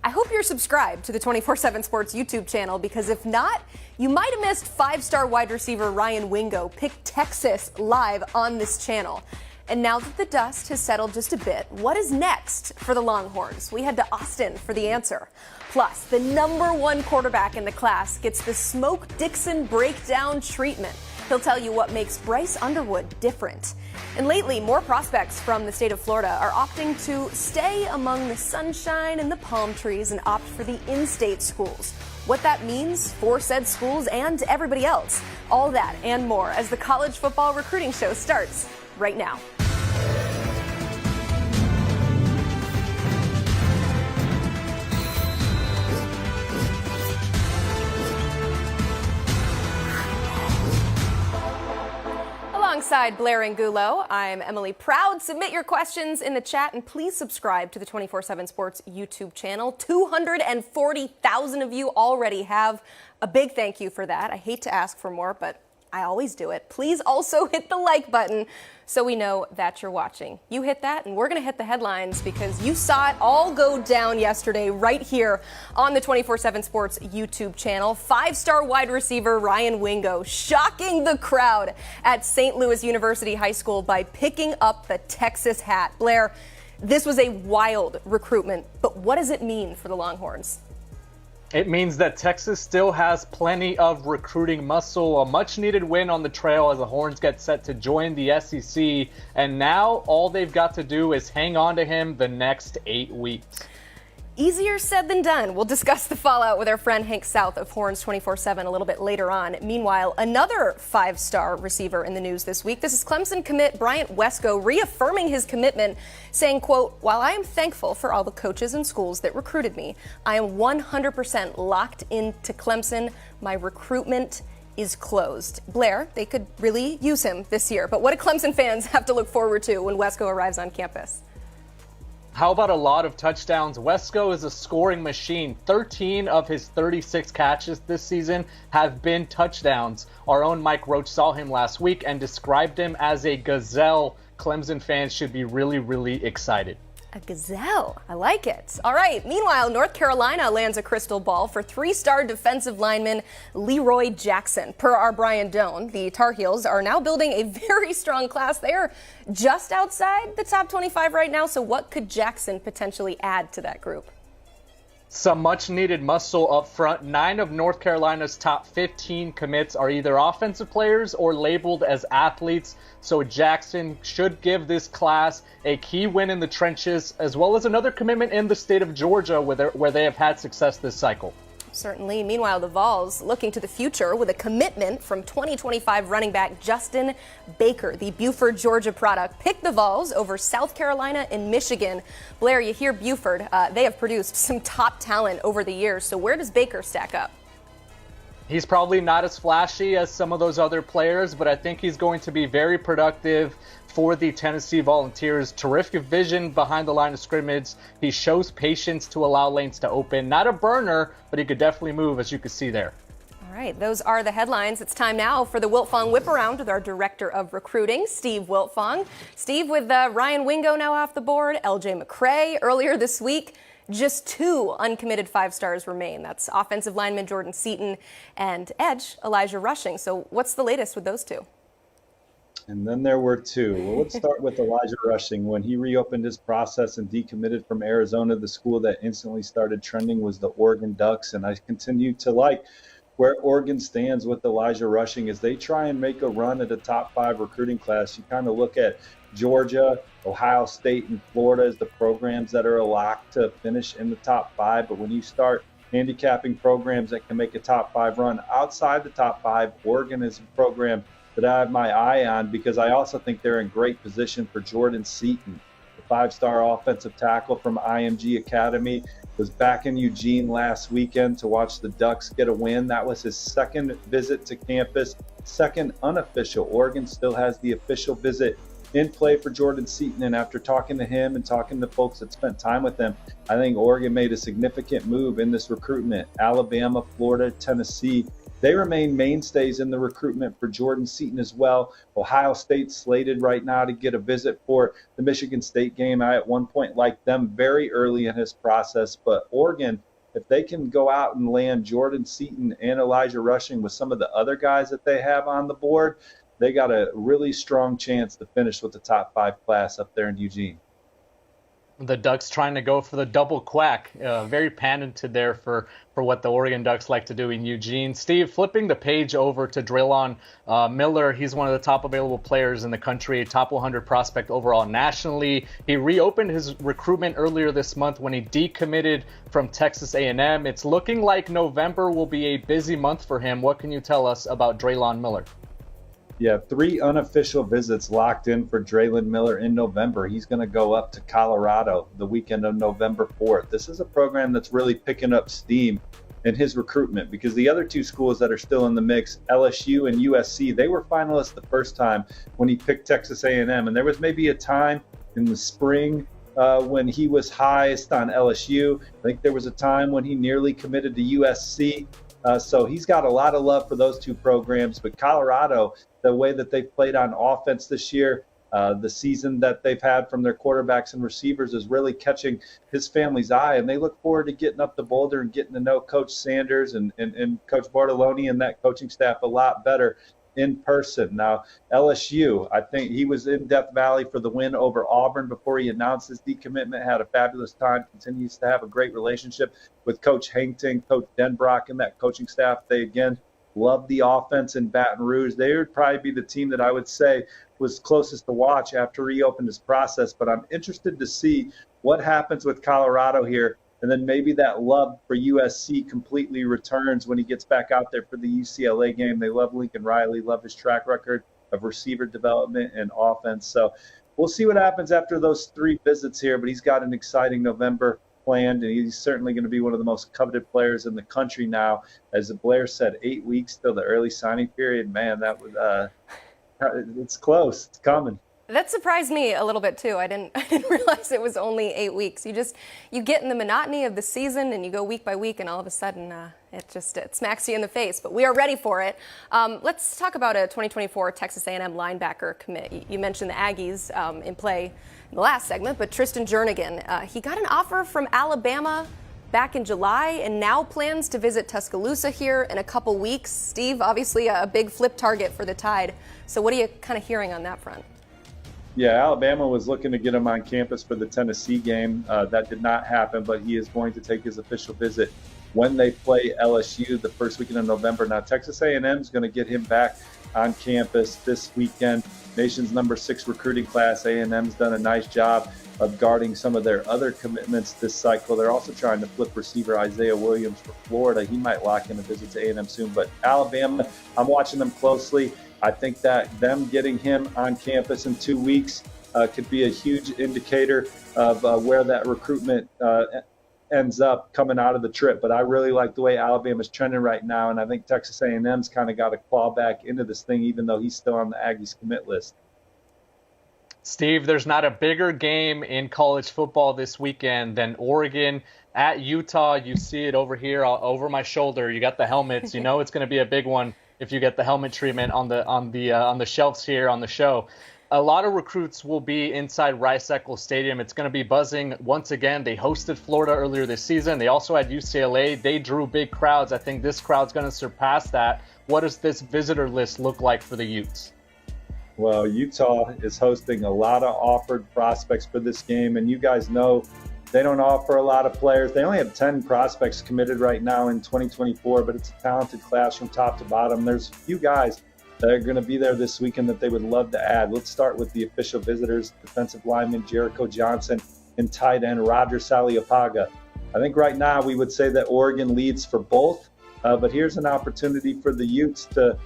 I hope you're subscribed to the 24/7 Sports YouTube channel, because if not, you might have missed five-star wide receiver Ryan Wingo pick Texas live on this channel. And now that the dust has settled just a bit, what is next for the Longhorns? We head to Austin for the answer. Plus, the #1 quarterback in the class gets the Smoke Dixon breakdown treatment. He'll tell you what makes Bryce Underwood different. And lately, more prospects from the state of Florida are opting to stay among the sunshine and the palm trees and opt for the in-state schools. What that means for said schools and everybody else. All that and more as the college football recruiting show starts right now. Alongside Blair and Gulo, I'm Emily Proud. Submit your questions in the chat and please subscribe to the 24/7 Sports YouTube channel. 240,000 of you already have. A big thank you for that. I hate to ask for more, but I always do it. Please also hit the like button so we know that you're watching. You hit that and we're going to hit the headlines because you saw it all go down yesterday right here on the 24/7 Sports YouTube channel. Five-star wide receiver Ryan Wingo shocking the crowd at St. Louis University High School by picking up the Texas hat. Blair, this was a wild recruitment, but what does it mean for the Longhorns? It means that Texas still has plenty of recruiting muscle, a much-needed win on the trail as the Horns get set to join the SEC, and now all they've got to do is hang on to him the next 8 weeks. Easier said than done. We'll discuss the fallout with our friend Hank South of Horns247 a little bit later on. Meanwhile, another five-star receiver in the news this week. This is Clemson commit Bryant Wesco reaffirming his commitment, saying, quote, "While I am thankful for all the coaches and schools that recruited me, I am 100% locked into Clemson. My recruitment is closed." Blair, they could really use him this year. But what do Clemson fans have to look forward to when Wesco arrives on campus? How about a lot of touchdowns? Wesco is a scoring machine. 13 of his 36 catches this season have been touchdowns. Our own Mike Roach saw him last week and described him as a gazelle. Clemson fans should be really, really excited. A gazelle. I like it. All right. Meanwhile, North Carolina lands a crystal ball for three-star defensive lineman Leroy Jackson. Per our Brian Doan, the Tar Heels are now building a very strong class. They are just outside the top 25 right now. So what could Jackson potentially add to that group? Some much-needed muscle up front. 9 of North Carolina's top 15 commits are either offensive players or labeled as athletes, so Jackson should give this class a key win in the trenches, as well as another commitment in the state of Georgia where they have had success this cycle. Certainly. Meanwhile, the Vols looking to the future with a commitment from 2025 running back Justin Baker. The Buford, Georgia product picked the Vols over South Carolina and Michigan. Blair, you hear Buford. They have produced some top talent over the years. So where does Baker stack up? He's probably not as flashy as some of those other players, but I think he's going to be very productive for the Tennessee Volunteers. Terrific vision behind the line of scrimmage. He shows patience to allow lanes to open. Not a burner, but he could definitely move, as you can see there. All right, those are the headlines. It's time now for the Wiltfong Whip Around with our Director of Recruiting, Steve Wiltfong. Steve, with Ryan Wingo now off the board, LJ McCray earlier this week, just 2 uncommitted 5-stars remain. That's offensive lineman Jordan Seaton and edge Elijah Rushing. So what's the latest with those 2? And then there were 2. Well, let's start with Elijah Rushing. When he reopened his process and decommitted from Arizona, the school that instantly started trending was the Oregon Ducks. And I continue to like where Oregon stands with Elijah Rushing as they try and make a run at a top 5 recruiting class. You kind of look at Georgia, Ohio State, and Florida as the programs that are a lock to finish in the top 5. But when you start handicapping programs that can make a top 5 run outside the top 5, Oregon is a program that I have my eye on because I also think they're in great position for Jordan Seaton. The 5-star offensive tackle from IMG Academy was back in Eugene last weekend to watch the Ducks get a win. That was his second visit to campus, second unofficial. Oregon still has the official visit in play for Jordan Seaton, and after talking to him and talking to folks that spent time with him, I think Oregon made a significant move in this recruitment. Alabama, Florida, Tennessee They remain mainstays in the recruitment for Jordan Seaton as well. Ohio State slated right now to get a visit for the Michigan State game. I at one point liked them very early in his process, but Oregon, if they can go out and land Jordan Seaton and Elijah Rushing with some of the other guys that they have on the board, they got a really strong chance to finish with the top 5 class up there in Eugene. The Ducks trying to go for the double quack. Very patented there for what the Oregon Ducks like to do in Eugene. Steve, flipping the page over to Draylon Miller. He's one of the top available players in the country, top 100 prospect overall nationally. He reopened his recruitment earlier this month when he decommitted from Texas A&M. It's looking like November will be a busy month for him. What can you tell us about Draylon Miller? Yeah, 3 unofficial visits locked in for Draylon Miller in November. He's going to go up to Colorado the weekend of November 4th. This is a program that's really picking up steam in his recruitment because the other 2 schools that are still in the mix, LSU and USC, they were finalists the first time when he picked Texas A&M. And there was maybe a time in the spring when he was highest on LSU. I think there was a time when he nearly committed to USC. So he's got a lot of love for those 2 programs. But Colorado, the way that they've played on offense this year, the season that they've had from their quarterbacks and receivers is really catching his family's eye. And they look forward to getting up to Boulder and getting to know Coach Sanders and Coach Bartoloni and that coaching staff a lot better in person. Now, LSU, I think he was in Death Valley for the win over Auburn before he announced his decommitment, had a fabulous time, continues to have a great relationship with Coach Hankton, Coach Denbrock, and that coaching staff. They, again, love the offense in Baton Rouge. They would probably be the team that I would say was closest to watch after he opened his process. But I'm interested to see what happens with Colorado here. And then maybe that love for USC completely returns when he gets back out there for the UCLA game. They love Lincoln Riley, love his track record of receiver development and offense. So we'll see what happens after those 3 visits here. But he's got an exciting November planned, and he's certainly going to be one of the most coveted players in the country now. As Blair said, 8 weeks till the early signing period. Man, that would it's close. It's coming. That surprised me a little bit too. I didn't realize it was only 8 weeks. You get in the monotony of the season and you go week by week, and all of a sudden it smacks you in the face. But we are ready for it. Let's talk about a 2024 Texas A&M linebacker commit. You mentioned the Aggies in play in the last segment, but Tristan Jernigan, he got an offer from Alabama back in July and now plans to visit Tuscaloosa here in a couple weeks. Steve, obviously a big flip target for the Tide. So what are you kind of hearing on that front? Yeah, Alabama was looking to get him on campus for the Tennessee game. That did not happen, but he is going to take his official visit when they play LSU the first weekend of November. Now, Texas A&M is going to get him back on campus this weekend. Nation's number 6 recruiting class. A&M's done a nice job of guarding some of their other commitments this cycle. They're also trying to flip receiver Isaiah Williams for Florida. He might lock in a visit to A&M soon. But Alabama, I'm watching them closely. I think that them getting him on campus in 2 weeks could be a huge indicator of where that recruitment ends up coming out of the trip. But I really like the way Alabama's trending right now, and I think Texas A&M's kind of got to claw back into this thing, even though he's still on the Aggies commit list. Steve, there's not a bigger game in college football this weekend than Oregon at Utah. You see it over here, over my shoulder. You got the helmets. You know it's going to be a big one if you get the helmet treatment on the shelves here on the show. A lot of recruits will be inside Rice-Eccles Stadium. It's going to be buzzing once again. They hosted Florida earlier this season. They also had UCLA. They drew big crowds. I think this crowd's going to surpass that. What does this visitor list look like for the Utes? Well, Utah is hosting a lot of offered prospects for this game, and you guys know they don't offer a lot of players. They only have 10 prospects committed right now in 2024, but it's a talented class from top to bottom. There's a few guys that are going to be there this weekend that they would love to add. Let's start with the official visitors, defensive lineman Jericho Johnson and tight end Roger Saliapaga. I think right now we would say that Oregon leads for both, but here's an opportunity for the Utes to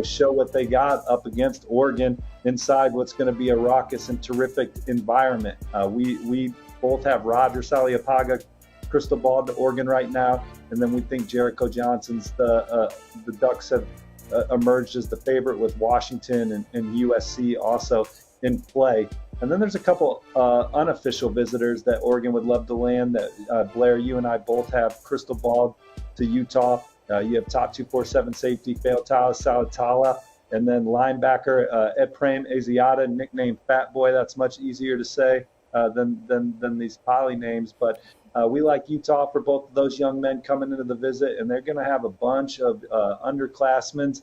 show what they got up against Oregon inside what's going to be a raucous and terrific environment. We both have Roger Saliapaga crystal ball to Oregon right now, and then we think Jericho Johnson's the Ducks have emerged as the favorite with Washington and USC also in play. And then there's a couple unofficial visitors that Oregon would love to land that Blair, you and I both have crystal ball to Utah. You have top 247 safety Faotala Salatala, and then linebacker Eprem Asiata, nicknamed Fat Boy. That's much easier to say than these poly names, but we like Utah for both of those young men coming into the visit, and they're going to have a bunch of underclassmen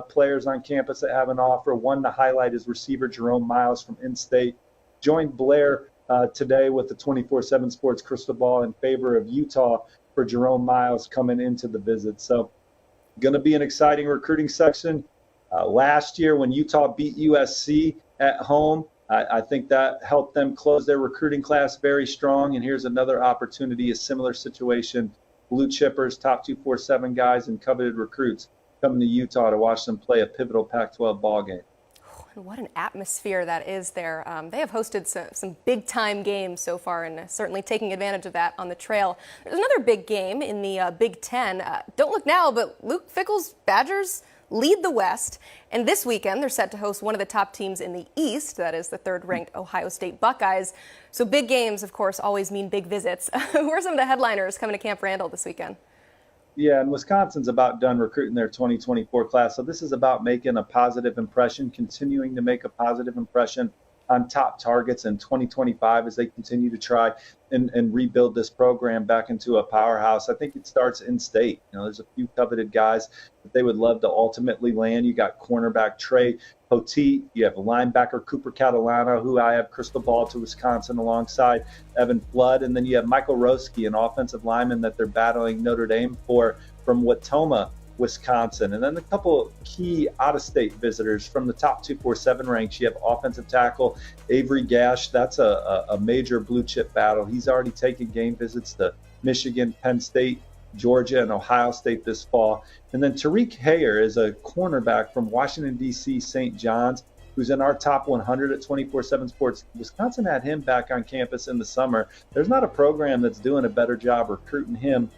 players on campus that have an offer. One to highlight is receiver Jerome Miles from in-state. Joined Blair today with the 24/7 Sports Crystal Ball in favor of Utah for Jerome Miles coming into the visit. So going to be an exciting recruiting section. Last year when Utah beat USC at home, I think that helped them close their recruiting class very strong. And here's another opportunity, a similar situation. Blue chippers, top 247 guys, and coveted recruits coming to Utah to watch them play a pivotal Pac-12 ball game. And what an atmosphere that is there. They have hosted some big-time games so far, and certainly taking advantage of that on the trail. There's another big game in the Big Ten. Don't look now, but Luke Fickell's Badgers lead the West, and this weekend they're set to host one of the top teams in the East, that is the third-ranked Ohio State Buckeyes. So big games, of course, always mean big visits. Who are some of the headliners coming to Camp Randall this weekend? Yeah, and Wisconsin's about done recruiting their 2024 class. So this is about making a positive impression, continuing to make a positive impression on top targets in 2025 as they continue to try and rebuild this program back into a powerhouse. I think it starts in state. There's a few coveted guys that they would love to ultimately land. You got cornerback Trey Poteet. You have linebacker Cooper Petagna, who I have crystal ball to Wisconsin alongside Evan Flood. And then you have Michael Roski, an offensive lineman that they're battling Notre Dame for from Watoma, Wisconsin. And then a couple key out-of-state visitors from the top 247 ranks. You have offensive tackle Avery Gash. That's a major blue chip battle. He's already taken game visits to Michigan, Penn State, Georgia, and Ohio State this fall. And then Tariq Hayer is a cornerback from Washington, D.C., St. John's, who's in our top 100 at 24/7 Sports. Wisconsin had him back on campus in the summer. There's not a program that's doing a better job recruiting him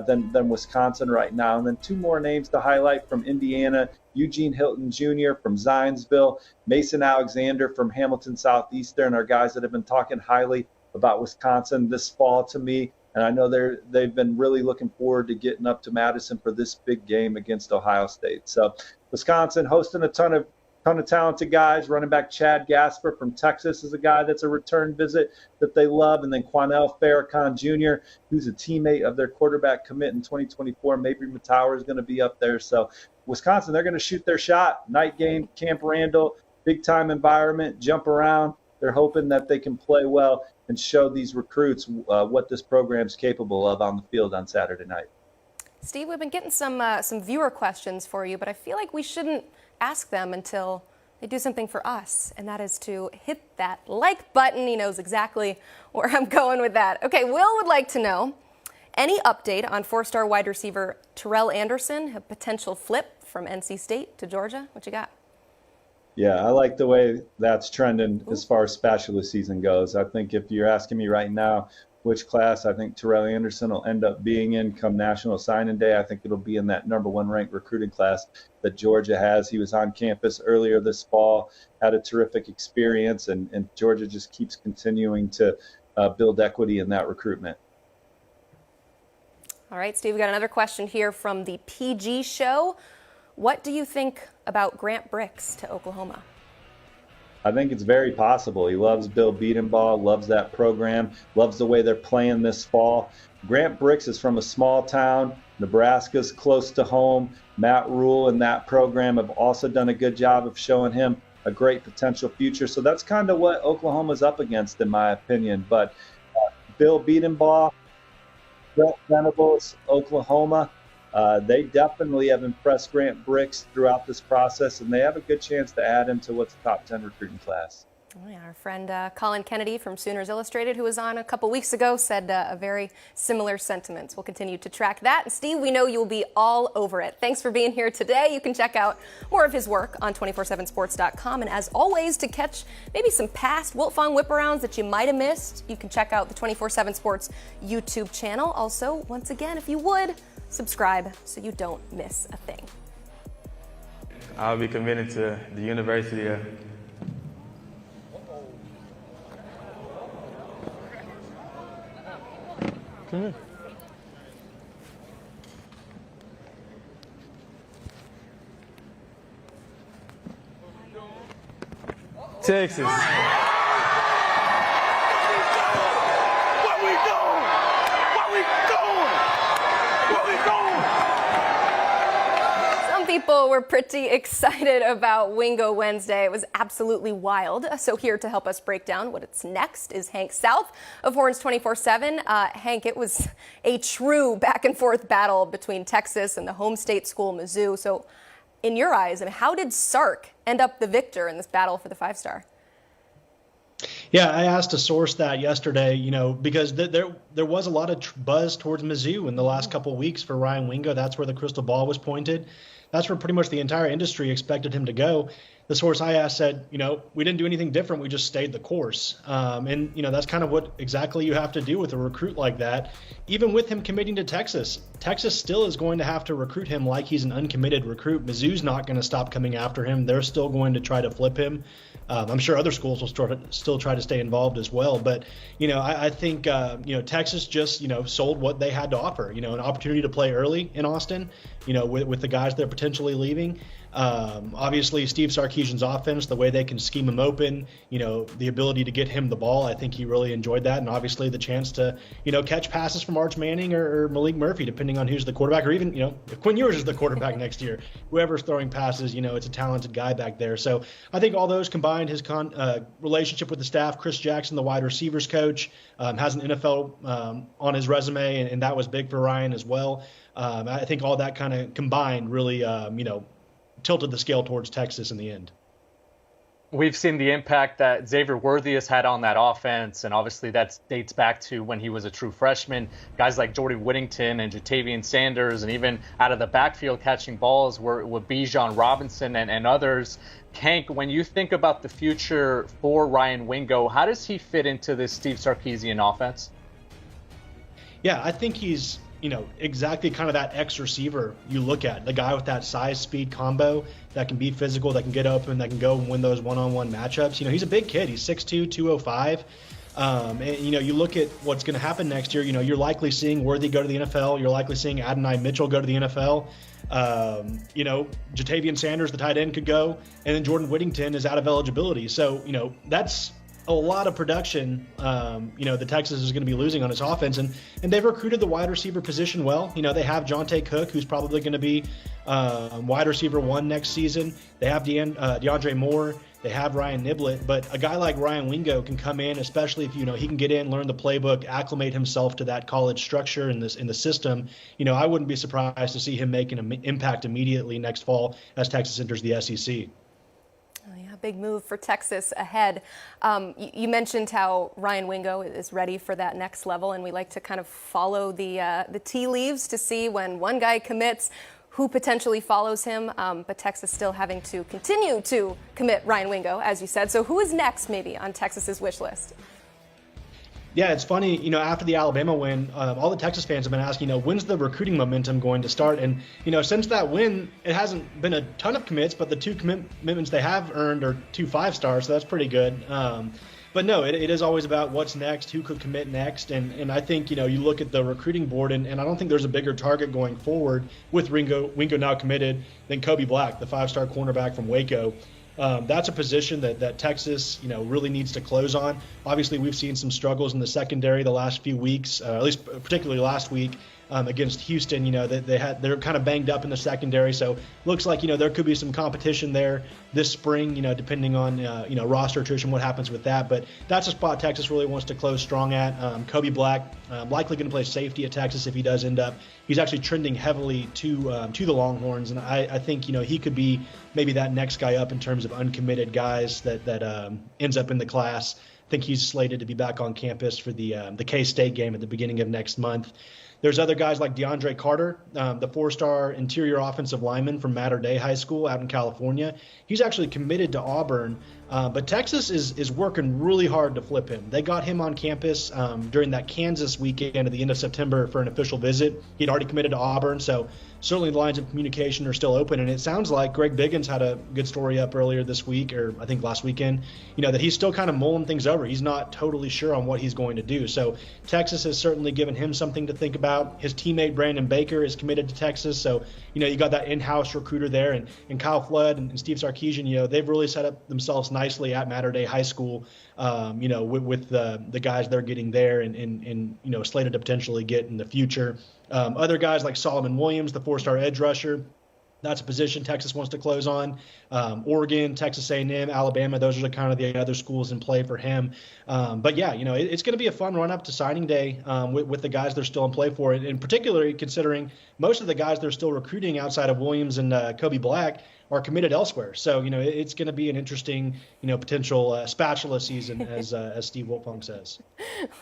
than Wisconsin right now. And then two more names to highlight from Indiana: Eugene Hilton Jr. from Zionsville, Mason Alexander from Hamilton Southeastern are guys that have been talking highly about Wisconsin this fall to me. And I know they've been really looking forward to getting up to Madison for this big game against Ohio State. So Wisconsin hosting a ton of talented guys. Running back Chad Gasper from Texas is a guy that's a return visit that they love. And then Quanell Farrakhan Jr., who's a teammate of their quarterback commit in 2024. Mabry Matower is going to be up there. So Wisconsin, they're going to shoot their shot. Night game, Camp Randall, big-time environment, jump around. They're hoping that they can play well and show these recruits what this program's capable of on the field on Saturday night. Steve, we've been getting some viewer questions for you, but I feel like we shouldn't ask them until they do something for us, and that is to hit that like button. He knows exactly where I'm going with that. Okay, Will would like to know, any update on four-star wide receiver Terrell Anderson, a potential flip from NC State to Georgia? What you got? Yeah, I like the way that's trending as far as spatula season goes. I think if you're asking me right now which class I think Terrell Anderson will end up being in come National Signing Day, I think it'll be in that number one ranked recruiting class that Georgia has. He was on campus earlier this fall, had a terrific experience, and Georgia just keeps continuing to build equity in that recruitment. All right, Steve, we got another question here from the PG Show. What do you think about Grant Brix to Oklahoma? I think it's very possible. He loves Bill Beatenbaugh, loves that program, loves the way they're playing this fall. Grant Brix is from a small town. Nebraska's close to home. Matt Rule and that program have also done a good job of showing him a great potential future. So that's kind of what Oklahoma's up against, in my opinion. But Bill Beatenbaugh, Brett Venables, Oklahoma, they definitely have impressed Grant Brix throughout this process, and they have a good chance to add him to what's a top 10 recruiting class. Oh, yeah, our friend Colin Kennedy from Sooners Illustrated, who was on a couple weeks ago, said a very similar sentiments. We'll continue to track that. And Steve, we know you'll be all over it. Thanks for being here today. You can check out more of his work on 247sports.com. And as always, to catch maybe some past Wiltfong whip-arounds that you might have missed, you can check out the 247 Sports YouTube channel. Also, once again, if you would, subscribe so you don't miss a thing. I'll be committed to the University of Texas. People were pretty excited about Wingo Wednesday. It was absolutely wild. So here to help us break down what it's next is Hank South of Horns247. Hank, it was a true back and forth battle between Texas and the home state school, Mizzou. So in your eyes, I mean, how did Sark end up the victor in this battle for the 5-star? Yeah, I asked a source that yesterday, because there was a lot of buzz towards Mizzou in the last couple of weeks for Ryan Wingo. That's where the crystal ball was pointed. That's where pretty much the entire industry expected him to go. The source I asked said, we didn't do anything different. We just stayed the course. And that's kind of what exactly you have to do with a recruit like that. Even with him committing to Texas, Texas still is going to have to recruit him like he's an uncommitted recruit. Mizzou's not going to stop coming after him. They're still going to try to flip him. I'm sure other schools will still try to stay involved as well. But, I think, Texas just, sold what they had to offer, an opportunity to play early in Austin, with the guys they're potentially leaving. Obviously, Steve Sarkisian's offense, the way they can scheme him open, the ability to get him the ball, I think he really enjoyed that. And obviously the chance to, catch passes from Arch Manning or Malik Murphy, depending on who's the quarterback, or even, if Quinn Ewers is the quarterback next year, whoever's throwing passes, it's a talented guy back there. So I think all those combined, his relationship with the staff, Chris Jackson, the wide receivers coach, has an NFL on his resume, and that was big for Ryan as well. I think all that kind of combined really, tilted the scale towards Texas in the end. We've seen the impact that Xavier Worthy has had on that offense, and obviously that dates back to when he was a true freshman. Guys like Jordan Whittington and Jatavian Sanders, and even out of the backfield catching balls were Bijan Robinson and others. Hank, when you think about the future for Ryan Wingo, how does he fit into this Steve Sarkisian offense? Yeah, I think he's exactly kind of that X receiver you look at, the guy with that size speed combo that can be physical, that can get open, that can go and win those one-on-one matchups. He's a big kid. He's 6'2", 205. And, you look at what's going to happen next year, you're likely seeing Worthy go to the NFL. You're likely seeing Adonai Mitchell go to the NFL. Jatavian Sanders, the tight end, could go. And then Jordan Whittington is out of eligibility. So, that's a lot of production, that Texas is going to be losing on its offense. And they've recruited the wide receiver position well. They have Jonte Cook, who's probably going to be wide receiver 1 next season. They have DeAndre Moore. They have Ryan Niblett. But a guy like Ryan Wingo can come in, especially if, he can get in, learn the playbook, acclimate himself to that college structure in the system. I wouldn't be surprised to see him make an impact immediately next fall as Texas enters the SEC. Big move for Texas ahead. You mentioned how Ryan Wingo is ready for that next level, and we like to kind of follow the tea leaves to see when one guy commits, who potentially follows him. But Texas still having to continue to commit Ryan Wingo, as you said. So who is next maybe on Texas's wish list? Yeah, it's funny, after the Alabama win, all the Texas fans have been asking, when's the recruiting momentum going to start? And, since that win, it hasn't been a ton of commits, but the 2 commitments they have earned are 2 5-stars, so that's pretty good. But no, it is always about what's next, who could commit next. And I think, you look at the recruiting board, and I don't think there's a bigger target going forward with Wingo now committed than Kobe Black, the 5-star cornerback from Waco. That's a position that Texas, really needs to close on. Obviously, we've seen some struggles in the secondary the last few weeks, at least particularly last week against Houston. They're kind of banged up in the secondary, so looks like there could be some competition there this spring. Depending on roster attrition, what happens with that. But that's a spot Texas really wants to close strong at. Kobe Black likely going to play safety at Texas if he does end up. He's actually trending heavily to the Longhorns, and I think he could be maybe that next guy up in terms of uncommitted guys that ends up in the class. I think he's slated to be back on campus for the K-State game at the beginning of next month. There's other guys like DeAndre Carter, the 4-star interior offensive lineman from Mater Dei High School out in California. He's actually committed to Auburn, but Texas is working really hard to flip him. They got him on campus during that Kansas weekend at the end of September for an official visit. He'd already committed to Auburn, so certainly the lines of communication are still open. And it sounds like Greg Biggins had a good story up earlier this week, or I think last weekend, that he's still kind of mulling things over. He's not totally sure on what he's going to do. So Texas has certainly given him something to think about. about. His teammate Brandon Baker is committed to Texas, so you got that in-house recruiter there, and Kyle Flood and Steve Sarkisian, they've really set up themselves nicely at Mater Dei High School, with the guys they're getting there and slated to potentially get in the future. Other guys like Solomon Williams, the 4-star edge rusher. That's a position Texas wants to close on. Oregon, Texas A&M, Alabama, those are kind of the other schools in play for him. But yeah, it's going to be a fun run up to signing day with the guys they're still in play for, and particularly considering most of the guys they're still recruiting outside of Williams and Kobe Black are committed elsewhere. So, it's going to be an interesting, potential spatula season, as Steve Wilfong says.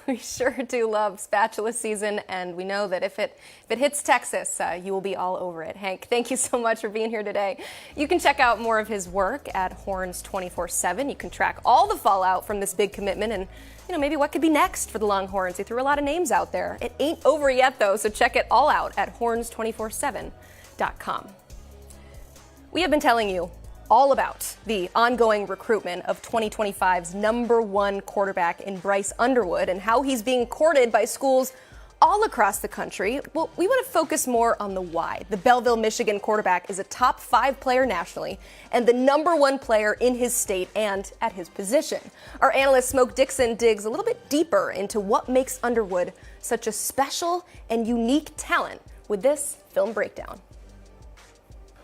We sure do love spatula season, and we know that if it hits Texas, you will be all over it. Hank, thank you so much for being here today. You can check out more of his work at Horns247. You can track all the fallout from this big commitment and maybe what could be next for the Longhorns. He threw a lot of names out there. It ain't over yet, though, so check it all out at horns247.com. We have been telling you all about the ongoing recruitment of 2025's #1 quarterback in Bryce Underwood and how he's being courted by schools all across the country. Well, we want to focus more on the why. The Belleville, Michigan quarterback is a top 5 player nationally and the #1 player in his state and at his position. Our analyst Smoke Dixon digs a little bit deeper into what makes Underwood such a special and unique talent with this film breakdown.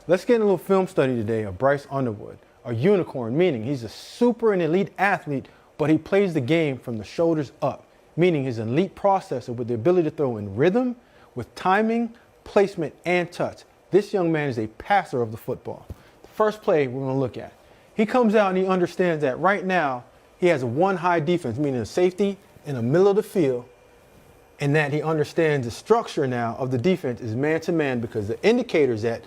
Let's get a little film study today of Bryce Underwood, a unicorn, meaning he's a super and elite athlete, but he plays the game from the shoulders up, meaning he's an elite processor with the ability to throw in rhythm, with timing, placement, and touch. This young man is a passer of the football. The first play we're going to look at. He comes out and he understands that right now he has a 1-high defense, meaning a safety in the middle of the field, and that he understands the structure now of the defense is man-to-man because the indicators that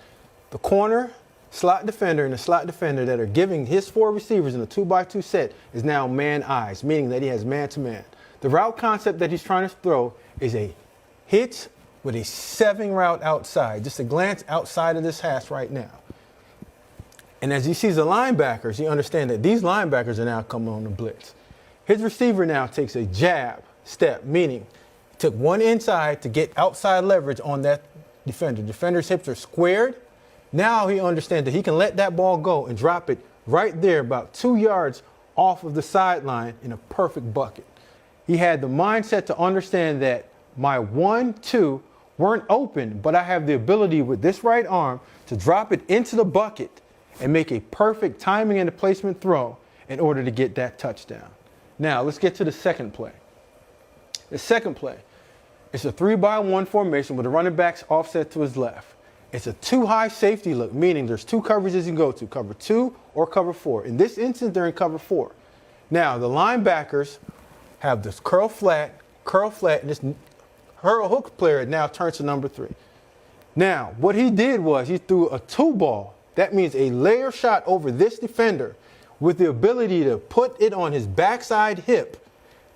the corner, slot defender, and the slot defender that are giving his 4 receivers in a 2x2 set is now man eyes, meaning that he has man-to-man. The route concept that he's trying to throw is a hitch with a 7 route outside. Just a glance outside of this hash right now. And as he sees the linebackers, he understands that these linebackers are now coming on the blitz. His receiver now takes a jab step, meaning he took 1 inside to get outside leverage on that defender. Defender's hips are squared. Now he understands that he can let that ball go and drop it right there about 2 yards off of the sideline in a perfect bucket. He had the mindset to understand that my 1-2 weren't open, but I have the ability with this right arm to drop it into the bucket and make a perfect timing and placement throw in order to get that touchdown. Now let's get to the second play. The second play, it's a 3-by-1 formation with the running backs offset to his left. It's a 2-high safety look, meaning there's 2 coverages you can go to, cover 2 or cover 4. In this instance, they're in cover 4. Now, the linebackers have this curl flat, and this hook player now turns to number 3. Now, what he did was he threw a 2 ball. That means a layer shot over this defender with the ability to put it on his backside hip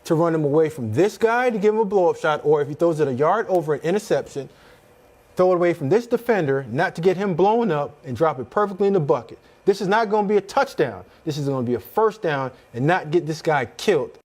to run him away from this guy to give him a blow-up shot, or if he throws it a yard over an interception, throw it away from this defender, not to get him blown up, and drop it perfectly in the bucket. This is not going to be a touchdown. This is going to be a first down and not get this guy killed.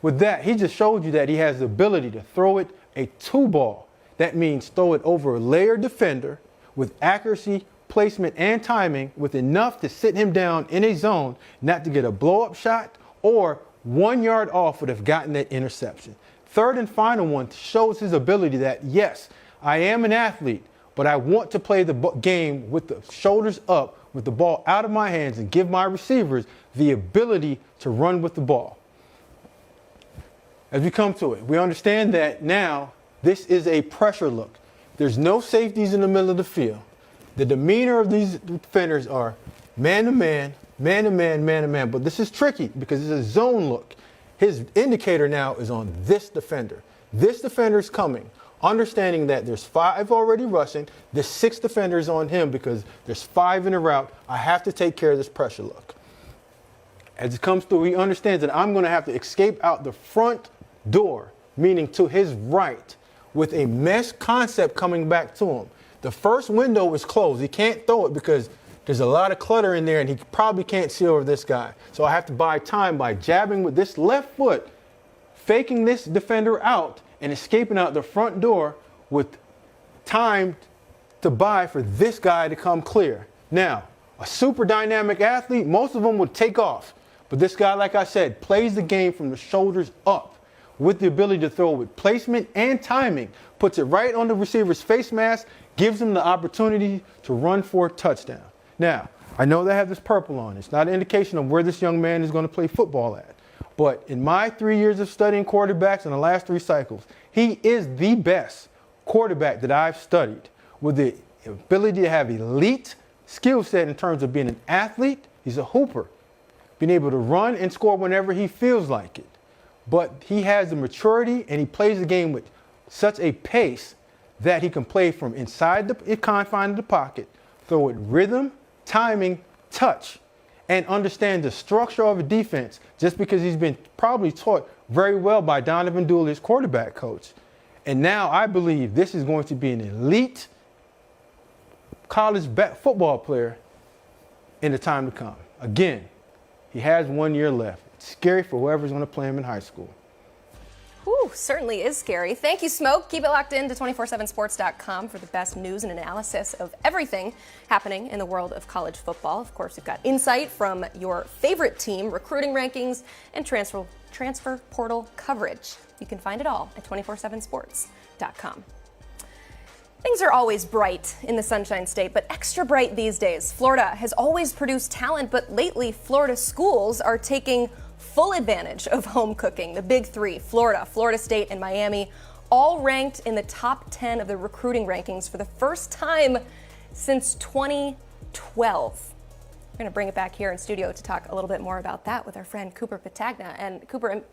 With that, he just showed you that he has the ability to throw it a 2 ball. That means throw it over a layered defender with accuracy, placement, and timing with enough to sit him down in a zone, not to get a blow-up shot or 1 yard off would have gotten that interception. Third and final one shows his ability that, yes, I am an athlete, but I want to play the game with the shoulders up, with the ball out of my hands, and give my receivers the ability to run with the ball. As we come to it, we understand that now this is a pressure look. There's no safeties in the middle of the field. The demeanor of these defenders are man-to-man, man-to-man, man-to-man. But this is tricky because it's a zone look. His indicator now is on this defender. This defender is coming, understanding that there's 5 already rushing. The 6th defender is on him because there's 5 in a route. I have to take care of this pressure look. As it comes through, he understands that I'm going to have to escape out the front door, meaning to his right, with a mesh concept coming back to him. The first window is closed. He can't throw it because there's a lot of clutter in there and he probably can't see over this guy. So I have to buy time by jabbing with this left foot, faking this defender out, and escaping out the front door with time to buy for this guy to come clear. Now, a super dynamic athlete, most of them would take off. But this guy, like I said, plays the game from the shoulders up with the ability to throw with placement and timing, puts it right on the receiver's face mask, gives him the opportunity to run for a touchdown. Now, I know they have this purple on. It's not an indication of where this young man is going to play football at. But in my 3 years of studying quarterbacks in the last 3 cycles, he is the best quarterback that I've studied with the ability to have elite skill set in terms of being an athlete. He's a hooper, being able to run and score whenever he feels like it. But he has the maturity and he plays the game with such a pace that he can play from inside the confine of the pocket, throw with rhythm, timing, touch, and understand the structure of a defense just because he's been probably taught very well by Donovan Dooley, his quarterback coach. And now I believe this is going to be an elite college football player in the time to come. Again, he has 1 year left. It's scary for whoever's going to play him in high school. Whew, certainly is scary. Thank you, Smoke. Keep it locked in to 247sports.com for the best news and analysis of everything happening in the world of college football. Of course, you've got insight from your favorite team, recruiting rankings, and transfer portal coverage. You can find it all at 247sports.com. Things are always bright in the Sunshine State, but extra bright these days. Florida has always produced talent, but lately Florida schools are taking full advantage of home cooking. The big three, Florida, Florida State, and Miami, all ranked in the top 10 of the recruiting rankings for the first time since 2012. We're going to bring it back here in studio to talk a little bit more about that with our friend Cooper Petagna. And Cooper,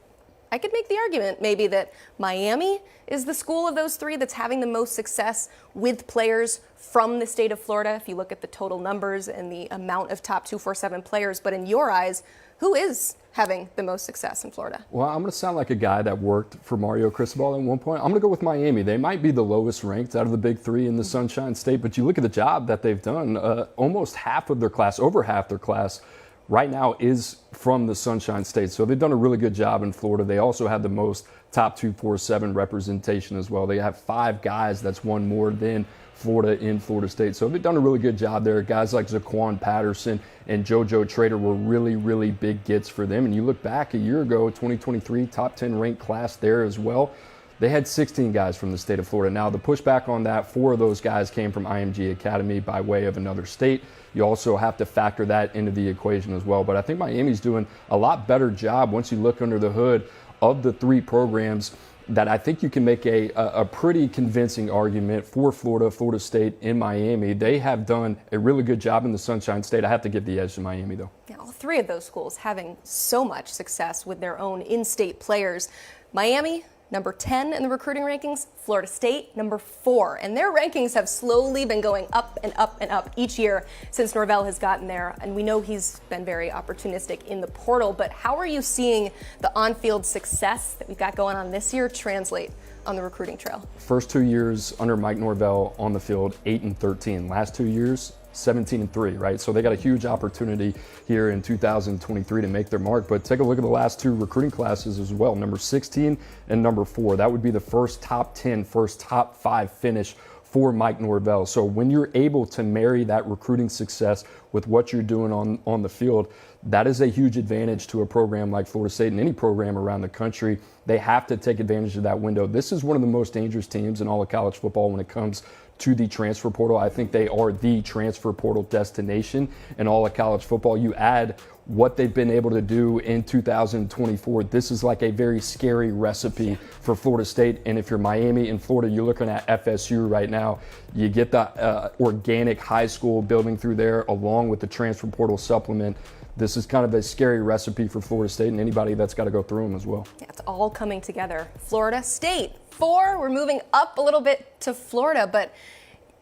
I could make the argument maybe that Miami is the school of those three that's having the most success with players from the state of Florida, if you look at the total numbers and the amount of top 247 players. But in your eyes, who is having the most success in Florida? Well, I'm going to sound like a guy that worked for Mario Cristobal at one point. I'm going to go with Miami. They might be the lowest ranked out of the big three in the Sunshine State, but you look at the job that they've done. Almost half of their class, over half their class, right now is from the Sunshine State. So they've done a really good job in Florida. They also have the most top 247 representation as well. They have 5 guys that's won more than Florida in Florida State. So they've done a really good job there. Guys like Zaquan Patterson and JoJo Trader were really, really big gets for them. And you look back a year ago, 2023, top 10 ranked class there as well. They had 16 guys from the state of Florida. Now, the pushback on that, 4 of those guys came from IMG Academy by way of another state. You also have to factor that into the equation as well. But I think Miami's doing a lot better job once you look under the hood of the 3 programs that I think you can make a pretty convincing argument for Florida, Florida State, and Miami. They have done a really good job in the Sunshine State. I have to give the edge to Miami, though. Yeah, all 3 of those schools having so much success with their own in-state players. Miami, number 10 in the recruiting rankings, Florida State, number 4. And their rankings have slowly been going up and up and up each year since Norvell has gotten there. And we know he's been very opportunistic in the portal, but how are you seeing the on-field success that we've got going on this year translate on the recruiting trail? First 2 years under Mike Norvell on the field, 8-13. Last 2 years, 17-3, right? So they got a huge opportunity here in 2023 to make their mark. But take a look at the last 2 recruiting classes as well, number 16 and number 4. That would be the first top 10, first top 5 finish for Mike Norvell. So when you're able to marry that recruiting success with what you're doing on the field, that is a huge advantage to a program like Florida State and any program around the country. They have to take advantage of that window. This is one of the most dangerous teams in all of college football when it comes to the transfer portal. I think they are the transfer portal destination in all of college football. You add what they've been able to do in 2024. This is like a very scary recipe for Florida State. And if you're Miami and Florida, you're looking at FSU right now. You get the organic high school building through there along with the transfer portal supplement. This is kind of a scary recipe for Florida State and anybody that's got to go through them as well. Yeah, it's all coming together. Florida State, 4. We're moving up a little bit to Florida, but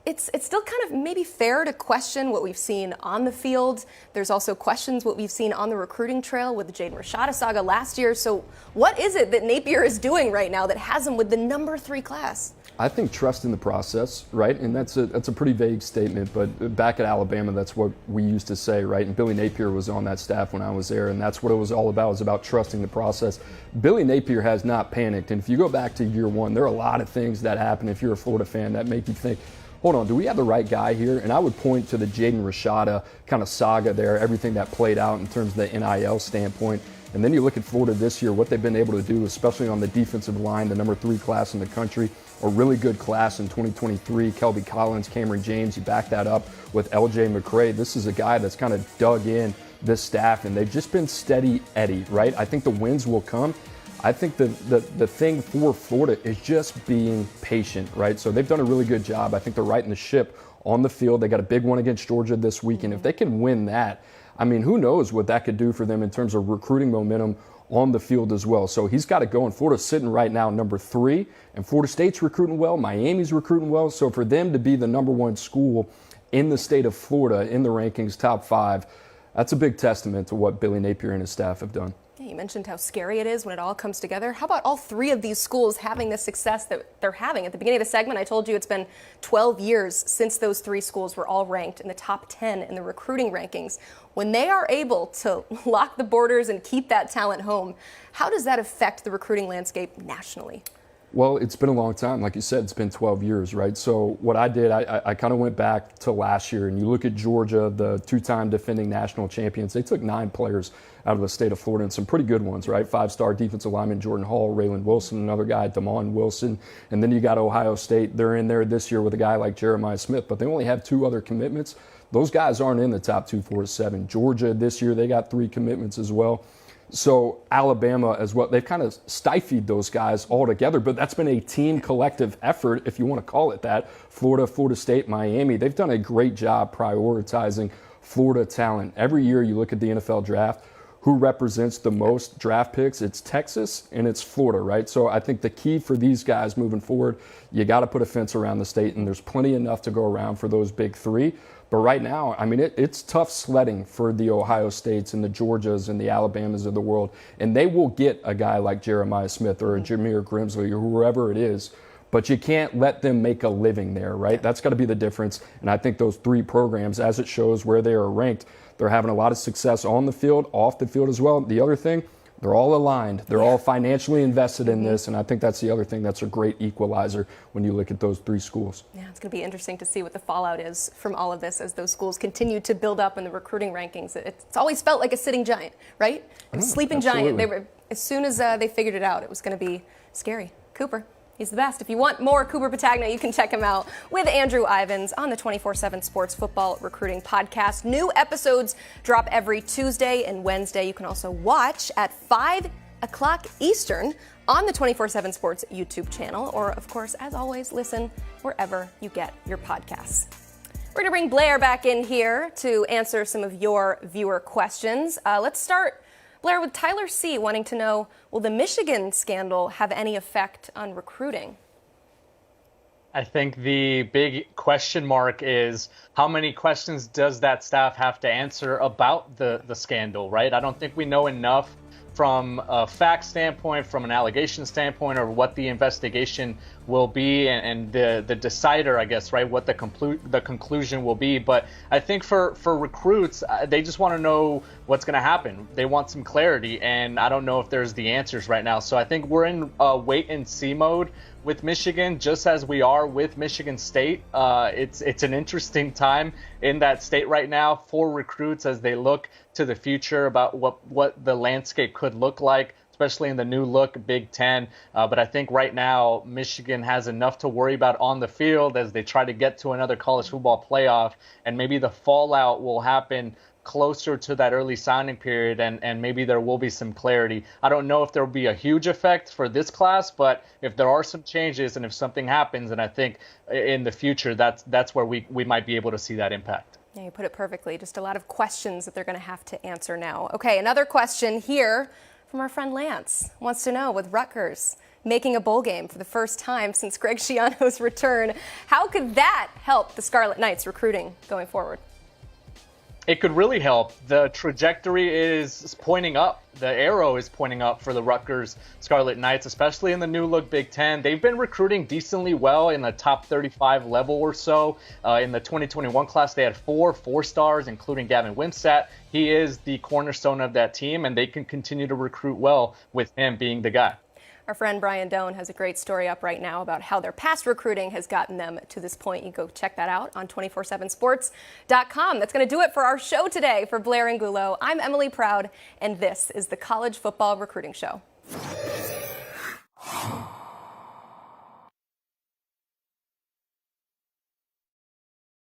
it's still kind of maybe fair to question what we've seen on the field. There's also questions what we've seen on the recruiting trail with the Jaden Rashada saga last year. So what is it that Napier is doing right now that has him with the number 3 class? I think trust in the process, right? And that's a pretty vague statement, but back at Alabama, that's what we used to say, right? And Billy Napier was on that staff when I was there, and that's what it was all about. It was about trusting the process. Billy Napier has not panicked, and if you go back to year 1, there are a lot of things that happen if you're a Florida fan that make you think, hold on, do we have the right guy here? And I would point to the Jaden Rashada kind of saga there, everything that played out in terms of the NIL standpoint. And then you look at Florida this year, what they've been able to do, especially on the defensive line, the number 3 class in the country, a really good class in 2023. Kelby Collins, Cameron James, you back that up with LJ McCray. This is a guy that's kind of dug in this staff, and they've just been steady Eddie, right? I think the wins will come. I think the thing for Florida is just being patient, right? So they've done a really good job. I think they're righting the ship on the field. They got a big one against Georgia this week, and if they can win that, I mean, who knows what that could do for them in terms of recruiting momentum on the field as well. So he's got to go, and Florida's sitting right now number 3, and Florida State's recruiting well, Miami's recruiting well. So for them to be the number 1 school in the state of Florida in the rankings, top 5, that's a big testament to what Billy Napier and his staff have done. You mentioned how scary it is when it all comes together. How about all 3 of these schools having the success that they're having? At the beginning of the segment, I told you it's been 12 years since those 3 schools were all ranked in the top 10 in the recruiting rankings. When they are able to lock the borders and keep that talent home, how does that affect the recruiting landscape nationally? Well, it's been a long time. Like you said, it's been 12 years, right? So what I did, I kind of went back to last year, and you look at Georgia, the 2-time defending national champions. They took 9 players out of the state of Florida, and some pretty good ones, right? 5-star defensive lineman Jordan Hall, Raylan Wilson, another guy, Damon Wilson. And then you got Ohio State. They're in there this year with a guy like Jeremiah Smith, but they only have 2 other commitments. Those guys aren't in the top 247. Georgia this year, they got 3 commitments as well. So Alabama as well, they've kind of stymied those guys all together, but that's been a team collective effort, if you want to call it that. Florida, Florida State, Miami, they've done a great job prioritizing Florida talent. Every year you look at the NFL draft, who represents the most draft picks? It's Texas and it's Florida, right? So I think the key for these guys moving forward, you got to put a fence around the state, and there's plenty enough to go around for those big 3. But right now, I mean, it's tough sledding for the Ohio States and the Georgias and the Alabamas of the world. And they will get a guy like Jeremiah Smith or a Jameer Grimsley or whoever it is. But you can't let them make a living there, right? That's got to be the difference. And I think those 3 programs, as it shows where they are ranked, they're having a lot of success on the field, off the field as well. The other thing, they're all aligned. They're all financially invested in this, and I think that's the other thing that's a great equalizer when you look at those 3 schools. Yeah, it's going to be interesting to see what the fallout is from all of this as those schools continue to build up in the recruiting rankings. It's always felt like a sitting giant, right? A sleeping giant. They were, as soon as they figured it out, it was going to be scary. Cooper. He's the best. If you want more Cooper Petagna, you can check him out with Andrew Ivins on the 24/7 Sports Football Recruiting Podcast. New episodes drop every Tuesday and Wednesday. You can also watch at 5 o'clock Eastern on the 24/7 Sports YouTube channel, or, of course, as always, listen wherever you get your podcasts. We're going to bring Blair back in here to answer some of your viewer questions. Let's start, Blair, with Tyler C. wanting to know, will the Michigan scandal have any effect on recruiting? I think the big question mark is how many questions does that staff have to answer about the scandal, right? I don't think we know enough from a fact standpoint, from an allegation standpoint, or what the investigation will be, and the decider, I guess, right, what the conclusion will be. But I think for recruits, they just want to know what's going to happen. They want some clarity, and I don't know if there's the answers right now. So I think we're in wait and see mode with Michigan, just as we are with Michigan State. It's an interesting time in that state right now for recruits as they look to the future about what the landscape could look like, especially in the new look Big Ten. But I think right now Michigan has enough to worry about on the field as they try to get to another college football playoff, and maybe the fallout will happen closer to that early signing period, and maybe there will be some clarity. I don't know if there will be a huge effect for this class, but if there are some changes and if something happens, and I think in the future that's where we might be able to see that impact. Yeah, you put it perfectly. Just a lot of questions that they're going to have to answer now. Okay, another question here from our friend Lance. Wants to know, with Rutgers making a bowl game for the first time since Greg Schiano's return. How could that help the Scarlet Knights recruiting going forward? It could really help. The trajectory is pointing up. The arrow is pointing up for the Rutgers Scarlet Knights, especially in the new look Big Ten. They've been recruiting decently well in the top 35 level or so. In the 2021 class, they had 4 stars, including Gavin Wimsatt. He is the cornerstone of that team, and they can continue to recruit well with him being the guy. Our friend Brian Doan has a great story up right now about how their past recruiting has gotten them to this point. You can go check that out on 247sports.com. That's going to do it for our show today. For Blair and Gulo, I'm Emily Proud, and this is the College Football Recruiting Show.